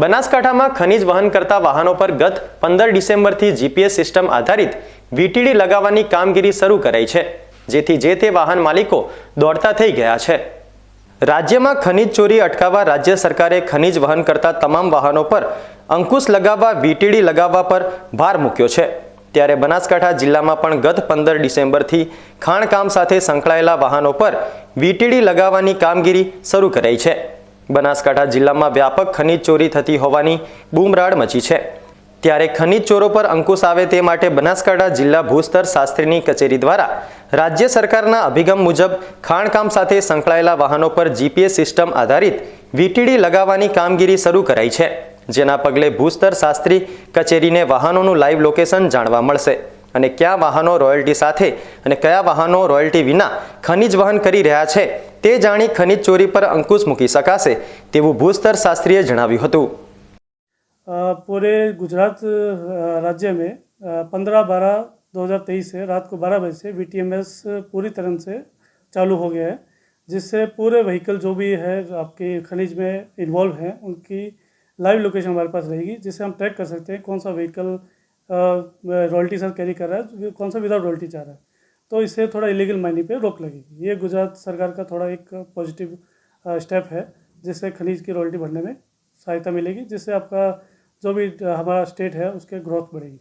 બનાસકાંઠામાં ખનીજ વહન કરતા વાહનો પર ગત 15 ડિસેમ્બરથી જીપીએસ સિસ્ટમ આધારિત વીટીડી લગાવવાની કામગીરી શરૂ કરાઈ છે, જેથી જે તે વાહન માલિકો દોડતા થઈ ગયા છે। રાજ્યમાં ખનીજ ચોરી અટકાવવા રાજ્ય સરકારે ખનીજ વહન કરતા તમામ વાહનો પર અંકુશ લગાવવા વીટીડી લગાવવા પર ભાર મૂક્યો છે। ત્યારે બનાસકાંઠા જિલ્લામાં પણ ગત 15 ડિસેમ્બરથી ખાણકામ સાથે સંકળાયેલા વાહનો પર વીટીડી લગાવવાની કામગીરી શરૂ કરાઈ છે। બનાસકાંઠા જિલ્લામાં વ્યાપક ખનીજ ચોરી થતી હોવાની બૂમરાડ મચી છે। ત્યારે ખનીજ ચોરો પર અંકુશ આવે તે માટે બનાસકાંઠા જિલ્લા ભૂસ્તર શાસ્ત્રીની કચેરી દ્વારા રાજ્ય સરકારના અભિગમ મુજબ ખાણકામ સાથે સંકળાયેલા વાહનો પર જીપીએસ સિસ્ટમ આધારિત વીટીડી લગાવવાની કામગીરી શરૂ કરાઈ છે, જેના પગલે ભૂસ્તર શાસ્ત્રી કચેરીને વાહનોનું લાઈવ લોકેશન જાણવા મળશે અને કયા વાહનો રોયલ્ટી સાથે અને કયા વાહનો રોયલ્ટી વિના ખનીજ વહન કરી રહ્યા છે તે જાણી ખનીજ ચોરી પર અંકુશ મૂકી શકાશે તેવું ભૂસ્તર શાસ્ત્રીએ જણાવ્યું હતું। पूरे गुजरात राज्य में 15/12/2023 से रात को 12 बजे से वीटीएमएस पूरी तरह से चालू हो गया है, जिससे पूरे व्हीकल जो भी है आपके खनिज में इन्वॉल्व हैं उनकी लाइव लोकेशन हमारे पास रहेगी, जिससे हम ट्रैक कर सकते हैं कौन सा व्हीकल रॉयल्टी साथ कैरी कर रहा है, कौन सा विदाउट रॉयल्टी जा रहा है। तो इससे थोड़ा इलीगल माइनिंग पे रोक लगेगी। ये गुजरात सरकार का थोड़ा एक पॉजिटिव स्टेप है, जिससे खनिज की रॉयल्टी बढ़ने में सहायता मिलेगी, जिससे आपका जो भी हमारा स्टेट है उसके ग्रोथ बढ़ेगी।